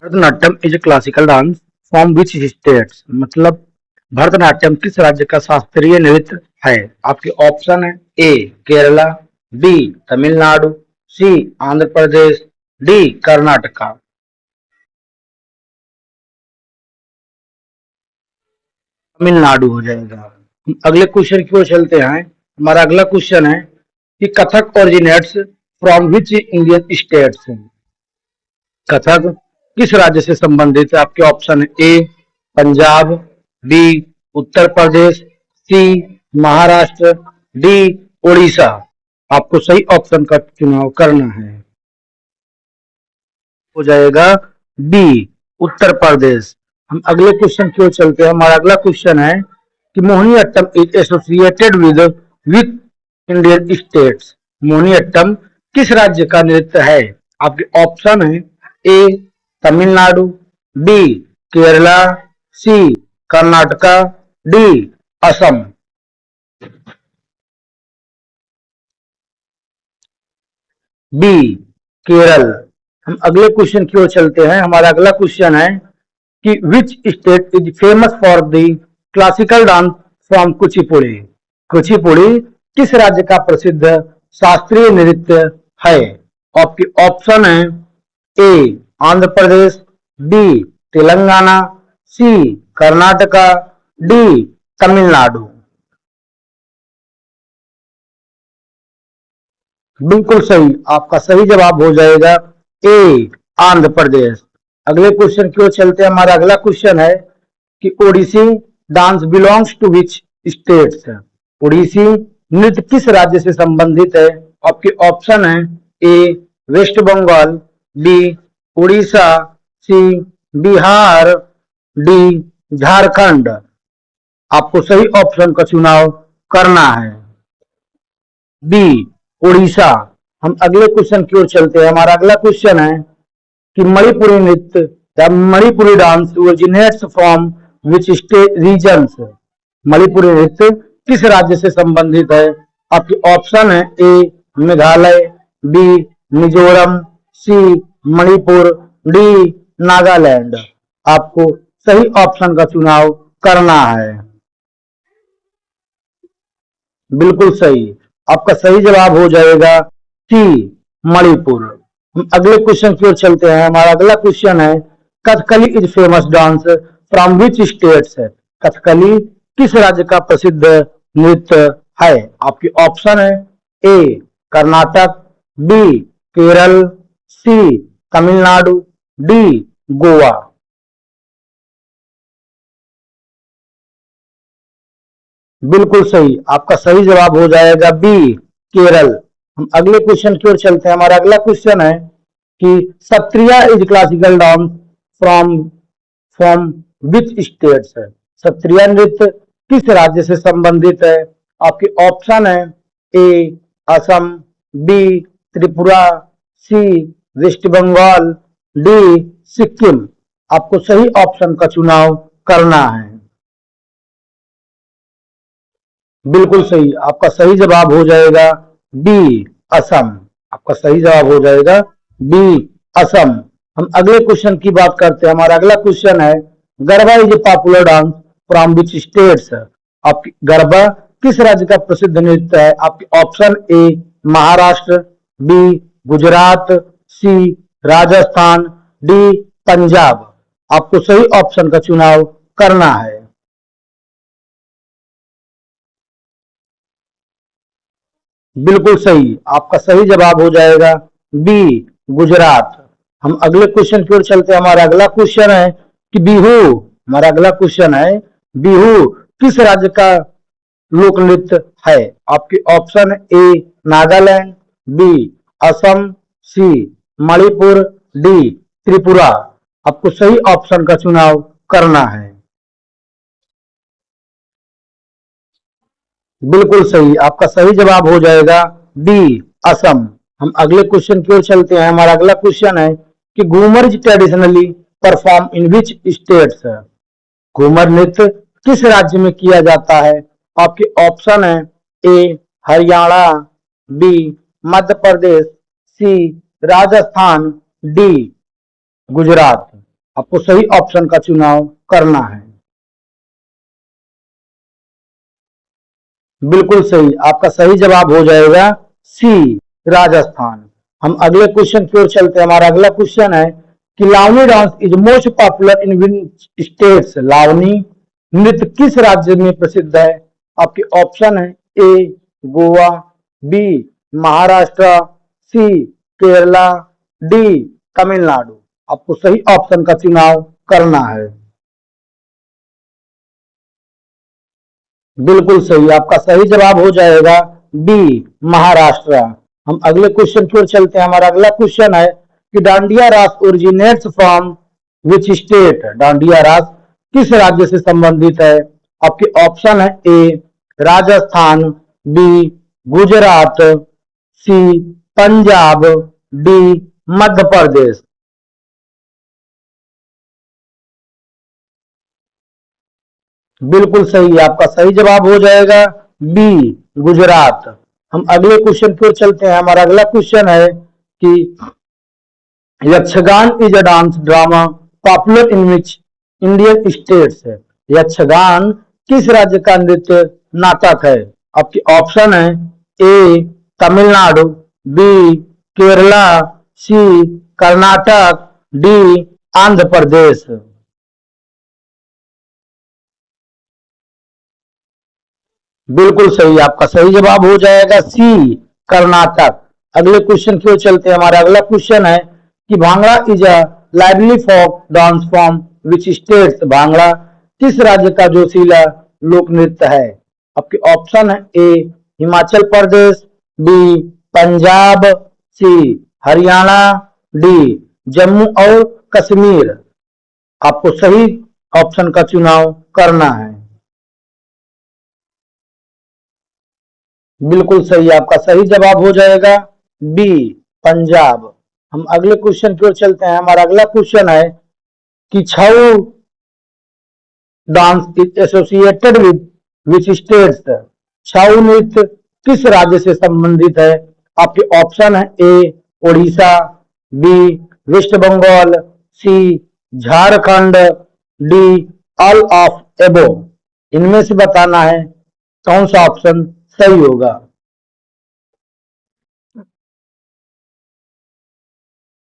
Bharatanatyam is a classical dance from which states, मतलब भरतनाट्यम किस राज्य का शास्त्रीय नृत्य है। आपके ऑप्शन है ए केरला, बी तमिलनाडु, सी आंध्र प्रदेश, डी कर्नाटका। तमिलनाडु हो जाएगा। हम अगले क्वेश्चन की ओर चलते हैं। हमारा अगला क्वेश्चन है कि Kathak originates from which Indian states. Kathak किस राज्य से संबंधित है। आपके ऑप्शन है ए पंजाब, बी उत्तर प्रदेश, सी महाराष्ट्र, डी उड़ीसा। आपको सही ऑप्शन का चुनाव करना है। हो जाएगा बी उत्तर प्रदेश। हम अगले क्वेश्चन की ओर चलते हैं। हमारा अगला क्वेश्चन है कि Mohiniyattam is associated with with Indian states. Mohiniyattam किस राज्य का नृत्य है। आपके ऑप्शन है A Tamil Nadu, B Kerala, C Karnataka, D Assam. B Kerala. हम अगले क्वेश्चन की ओर चलते हैं। हमारा अगला क्वेश्चन है कि which state is famous for the classical dance from Kuchipudi. Kuchipudi किस राज्य का प्रसिद्ध शास्त्रीय नृत्य है। आपके ऑप्शन है ए आंध्र प्रदेश, बी तेलंगाना, सी कर्नाटका, डी तमिलनाडु। बिल्कुल सही। आपका सही जवाब हो जाएगा ए आंध्र प्रदेश। अगले क्वेश्चन की ओर चलते हैं। हमारा अगला क्वेश्चन है कि Odissi dance belongs to which states. Odissi नृत्य किस राज्य से संबंधित है। आपके ऑप्शन है A West Bengal, B Orissa, C Bihar, D Jharkhand. आपको सही ऑप्शन का चुनाव करना है। बी उड़ीसा। हम अगले क्वेश्चन की ओर चलते हैं। हमारा अगला क्वेश्चन है कि मणिपुरी नृत्य या Manipuri dance originates from which state regions. Manipuri नृत्य किस राज्य से संबंधित है। आपके ऑप्शन है A Meghalaya, B Mizoram, C Manipur, D Nagaland. आपको सही ऑप्शन का चुनाव करना है। बिल्कुल सही। आपका सही जवाब हो जाएगा सी मणिपुर। हम अगले क्वेश्चन की ओर चलते हैं। हमारा अगला क्वेश्चन है Kathakali is famous dance from which states. Kathakali किस राज्य का प्रसिद्ध नृत्य है। आपके ऑप्शन है ए कर्नाटक, बी केरल, सी तमिलनाडु, डी गोवा। बिल्कुल सही। आपका सही जवाब हो जाएगा बी केरल। हम अगले क्वेश्चन की ओर चलते हैं। हमारा अगला क्वेश्चन है कि Sattriya is classical dance from from which states है। सत्रिया नृत्य किस राज्य से संबंधित है। आपके ऑप्शन है A Assam, B Tripura, C West Bengal, D Sikkim. आपको सही ऑप्शन का चुनाव करना है। बिल्कुल सही। आपका सही जवाब हो जाएगा बी असम। आपका सही जवाब हो जाएगा बी असम। हम अगले क्वेश्चन की बात करते हैं। हमारा अगला क्वेश्चन है Garba is a popular dance from which states. आपकी गरबा किस राज्य का प्रसिद्ध नृत्य है। आपके option A Maharashtra, B Gujarat, C Rajasthan, D Punjab. आपको सही ऑप्शन का चुनाव करना है। बिल्कुल सही। आपका सही जवाब हो जाएगा बी गुजरात। हम अगले क्वेश्चन की ओर चलते हैं। हमारा अगला क्वेश्चन है कि बिहू। हमारा अगला क्वेश्चन है बिहू किस राज्य का लोक नृत्य है। आपके option A Nagaland, B Assam, C Manipur, D Tripura. आपको सही ऑप्शन का चुनाव करना है। बिल्कुल सही। आपका सही जवाब हो जाएगा बी असम। हम अगले क्वेश्चन की ओर चलते हैं। हमारा अगला क्वेश्चन है कि Ghoomar is traditionally perform in which states. Ghoomar नृत्य किस राज्य में किया जाता है। आपके ऑप्शन है ए हरियाणा, बी मध्य प्रदेश, सी राजस्थान, डी गुजरात। आपको सही ऑप्शन का चुनाव करना है। बिल्कुल सही, आपका सही जवाब हो जाएगा सी, राजस्थान। हम अगले क्वेश्चन की ओर चलते हैं। हमारा अगला क्वेश्चन है कि Lavani dance is most popular in which states. Lavani नृत्य किस राज्य में प्रसिद्ध है? आपके ऑप्शन है ए गोवा, बी महाराष्ट्र, सी केरला, डी तमिलनाडु। आपको सही ऑप्शन का चुनाव करना है। बिल्कुल सही, आपका सही जवाब हो जाएगा बी, महाराष्ट्र। हम अगले क्वेश्चन की ओर चलते हैं। हमारा अगला क्वेश्चन है कि डांडिया रास originates from which state. Dandiya रास किस राज्य से संबंधित है? आपके ऑप्शन है ए राजस्थान, बी गुजरात, सी पंजाब, डी मध्य प्रदेश। बिल्कुल सही, आपका सही जवाब हो जाएगा बी, गुजरात। हम अगले क्वेश्चन की ओर चलते हैं। हमारा अगला क्वेश्चन है कि Yakshagana is a dance drama popular in which Indian states है। यक्षगान किस राज्य का नृत्य नाटक है? आपके ऑप्शन है A Tamil Nadu, B Kerala, C Karnataka, D Andhra प्रदेश। बिल्कुल सही, आपका सही जवाब हो जाएगा सी, कर्नाटक। अगले क्वेश्चन की ओर चलते हैं। हमारा अगला क्वेश्चन है कि Bhangra is a lively folk dance form which states. Bhangra किस राज्य का जोशीला लोक नृत्य है? आपके ऑप्शन है ए हिमाचल प्रदेश, बी पंजाब, सी हरियाणा, डी जम्मू और कश्मीर। आपको सही ऑप्शन का चुनाव करना है। बिल्कुल सही, आपका सही जवाब हो जाएगा बी, पंजाब। हम अगले क्वेश्चन की ओर चलते हैं। हमारा अगला क्वेश्चन है कि Chhau dance is associated with which states. Chhau नृत्य किस राज्य से संबंधित है? आपके ऑप्शन है A Odisha, B West Bengal, C Jharkhand, D all of above. इनमें से बताना है कौन सा ऑप्शन सही होगा।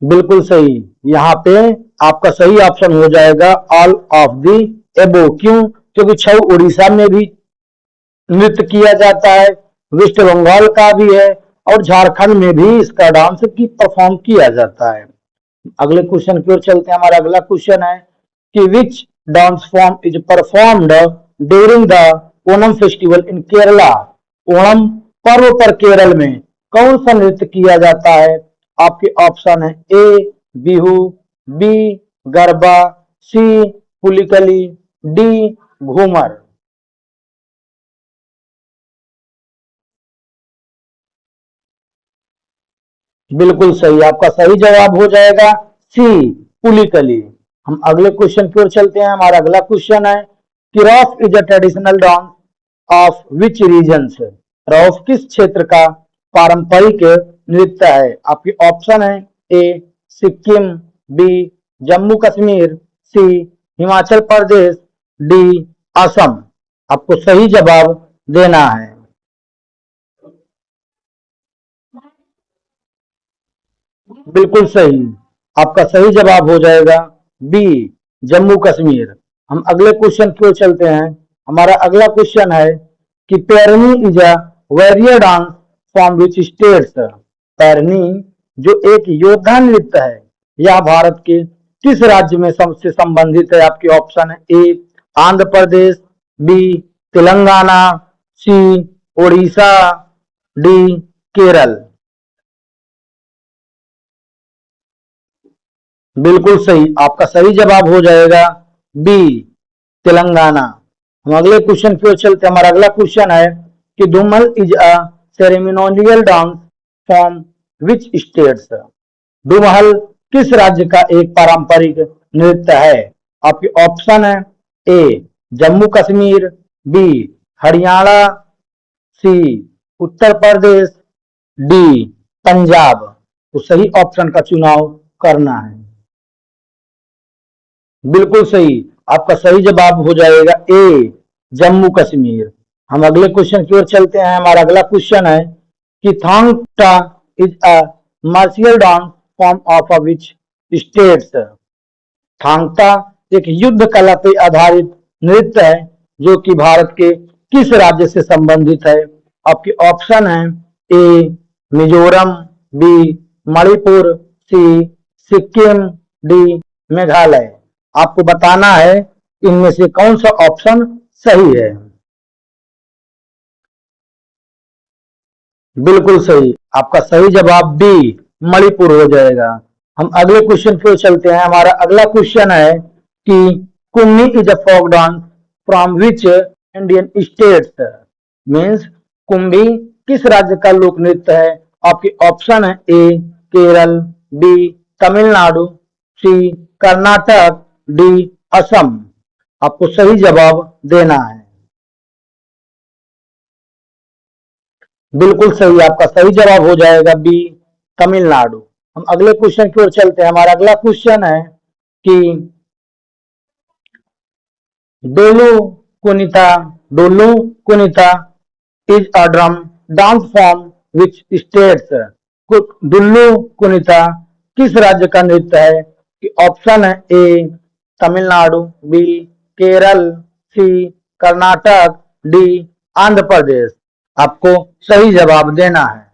बिल्कुल सही, यहाँ पे आपका सही ऑप्शन हो जाएगा ऑल ऑफ दी एबो। क्यों? क्योंकि छऊ उड़ीसा में भी नृत्य किया जाता है, वेस्ट बंगाल का भी है और झारखंड में भी इसका डांस की परफॉर्म किया जाता है। अगले क्वेश्चन की ओर चलते हैं। हमारा अगला क्वेश्चन है कि which dance form is performed during the Onam festival in Kerala. Onam पर्व पर केरल में कौन सा नृत्य किया जाता है? आपके ऑप्शन है ए बिहू, बी गरबा, सी पुलिकली, डी घूमर। बिल्कुल सही, आपका सही जवाब हो जाएगा सी, पुलिकली। हम अगले क्वेश्चन की ओर चलते हैं। हमारा अगला क्वेश्चन है कि rough is a traditional dance of which region. Rough किस क्षेत्र का पारंपरिक नृत्य है? आपके ऑप्शन है ए सिक्किम, बी जम्मू कश्मीर, सी हिमाचल प्रदेश, डी असम। आपको सही जवाब देना है। बिल्कुल सही, आपका सही जवाब हो जाएगा बी, जम्मू कश्मीर। हम अगले क्वेश्चन की ओर चलते हैं। हमारा अगला क्वेश्चन है कि Perini is a warrior dance from which states. Perini जो एक योद्धा नृत्य है, यह भारत के किस राज्य में सबसे संबंधित है? आपके ऑप्शन है ए आंध्र प्रदेश, बी तेलंगाना, सी उड़ीसा, डी केरल। बिल्कुल सही, आपका सही जवाब हो जाएगा बी, तेलंगाना। हम अगले क्वेश्चन की ओर चलते हैं। हमारा अगला क्वेश्चन है कि Dhumal is a ceremonial dance from which states. Dhumal किस राज्य का एक पारंपरिक नृत्य है? आपके ऑप्शन है ए जम्मू कश्मीर, बी हरियाणा, सी उत्तर प्रदेश, डी पंजाब। तो सही ऑप्शन का चुनाव करना है। बिल्कुल सही। आपका सही जवाब हो जाएगा ए, जम्मू कश्मीर। हम अगले क्वेश्चन की ओर चलते हैं। हमारा अगला क्वेश्चन है कि थांग टा is a martial dance form of a which states. Thangta एक युद्ध कला पे आधारित नृत्य है जो कि भारत के किस राज्य से संबंधित है। आपके ऑप्शन है ए मिजोरम, बी मणिपुर, सी सिक्किम, डी मेघालय। आपको बताना है इनमें से कौन सा ऑप्शन सही है। बिल्कुल सही। आपका सही जवाब बी मणिपुर हो जाएगा। हम अगले क्वेश्चन की ओर चलते हैं। हमारा अगला क्वेश्चन है कि Kummi is a folk dance from which Indian states. Means Kumbhi किस राज्य का लोक नृत्य है। आपके ऑप्शन है A Kerala, B Tamil Nadu, C Karnataka, D Assam. आपको सही जवाब देना है। बिल्कुल सही। आपका सही जवाब हो जाएगा बी तमिलनाडु। हम अगले क्वेश्चन की ओर चलते हैं। हमारा अगला क्वेश्चन है कि Dollu Kunitha Dollu Kunitha is a drum dance form which states. Dollu Kunitha किस राज्य का नृत्य है। कि ऑप्शन है A Tamil Nadu, B Kerala, C Karnataka, D Andhra Pradesh. आपको सही जवाब देना है।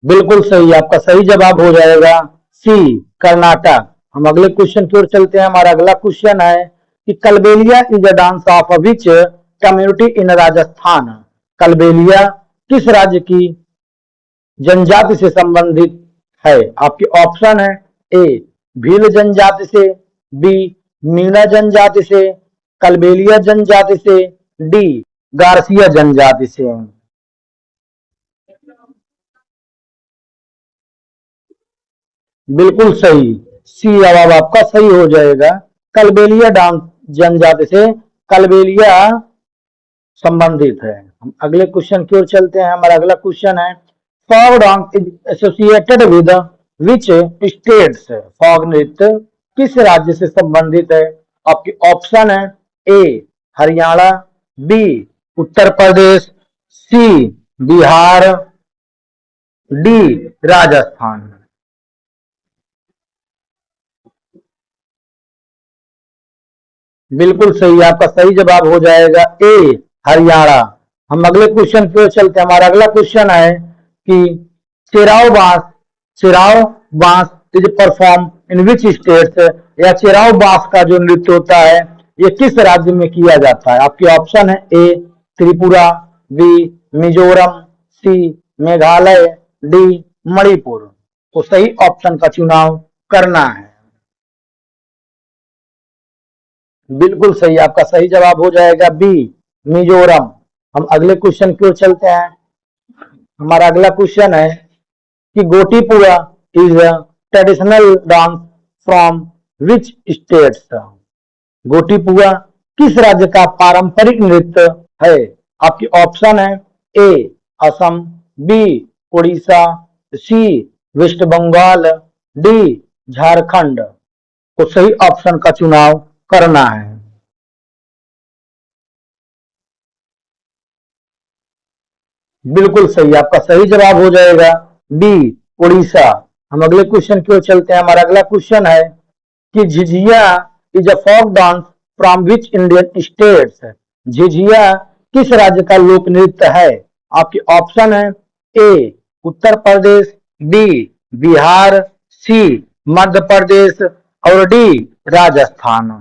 बिल्कुल सही। आपका सही जवाब हो जाएगा सी कर्नाटक। हम अगले क्वेश्चन की ओर चलते हैं। हमारा अगला क्वेश्चन है कि Kalbelia is a dance of which community in Rajasthan. Kalbelia किस राज्य की जनजाति से संबंधित है। आपके ऑप्शन है ए भील जनजाति से, बी मीणा जनजाति से, कलबेलिया जनजाति से, डी गारसिया जनजाति से। बिल्कुल सही। सी जवाब आपका सही हो जाएगा। कलबेलिया डांस जनजाति से कलबेलिया संबंधित है। हम अगले क्वेश्चन की ओर चलते हैं। हमारा अगला क्वेश्चन है fog dance is associated with which states. Fog नृत्य किस राज्य से संबंधित है। आपके ऑप्शन है ए हरियाणा, बी उत्तर प्रदेश, सी बिहार, डी राजस्थान। बिल्कुल सही। आपका सही जवाब हो जाएगा ए हरियाणा। हम अगले क्वेश्चन की ओर चलते हैं। हमारा अगला क्वेश्चन है कि चिराव बांस चिराव बांस is perform in which states. या चिराव बांस का जो नृत्य होता है ये किस राज्य में किया जाता है। आपके ऑप्शन है ए त्रिपुरा, बी मिजोरम, सी मेघालय, डी मणिपुर। तो सही ऑप्शन का चुनाव करना है। बिल्कुल सही। आपका सही जवाब हो जाएगा बी मिजोरम। हम अगले क्वेश्चन की ओर चलते हैं। हमारा अगला क्वेश्चन है कि Gotipua is a traditional dance from which states. Gotipua किस राज्य का पारंपरिक नृत्य है। आपकी ऑप्शन है A Assam, B Orissa, C West Bengal, D Jharkhand. तो सही ऑप्शन का चुनाव करना है। बिल्कुल सही। आपका सही जवाब हो जाएगा बी उड़ीसा। हम अगले क्वेश्चन की ओर चलते हैं। हमारा अगला क्वेश्चन है कि Jhijhiya is a folk dance from which Indian states. Jhijhiya किस राज्य का लोक नृत्य है। आपके ऑप्शन है ए उत्तर प्रदेश, बी बिहार, सी मध्य प्रदेश और डी राजस्थान।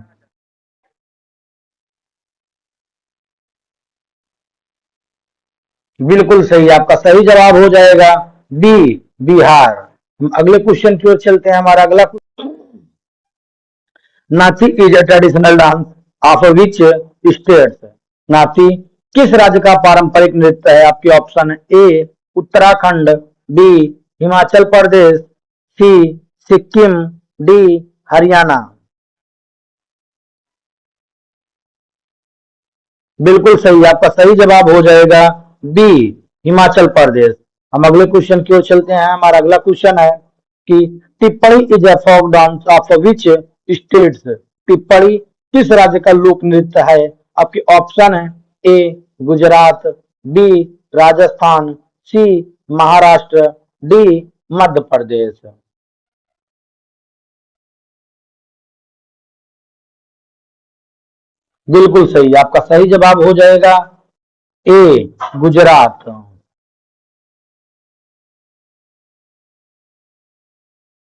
बिल्कुल सही। आपका सही जवाब हो जाएगा बी बिहार। हम अगले क्वेश्चन की ओर चलते हैं। हमारा अगला नाची is a traditional dance of which states. नाची किस राज्य का पारंपरिक नृत्य है। आपके ऑप्शन है ए उत्तराखंड, बी हिमाचल प्रदेश, सी सिक्किम, डी हरियाणा। बिल्कुल सही। आपका सही जवाब हो जाएगा बी हिमाचल प्रदेश। हम अगले क्वेश्चन की ओर चलते हैं। हमारा अगला क्वेश्चन है कि Tippani is a folk dance of which states, Tippani किस राज्य का लोक नृत्य है? आपके ऑप्शन है ए गुजरात, बी राजस्थान, सी महाराष्ट्र, डी मध्य प्रदेश। बिल्कुल सही, आपका सही जवाब हो जाएगा ए गुजरात।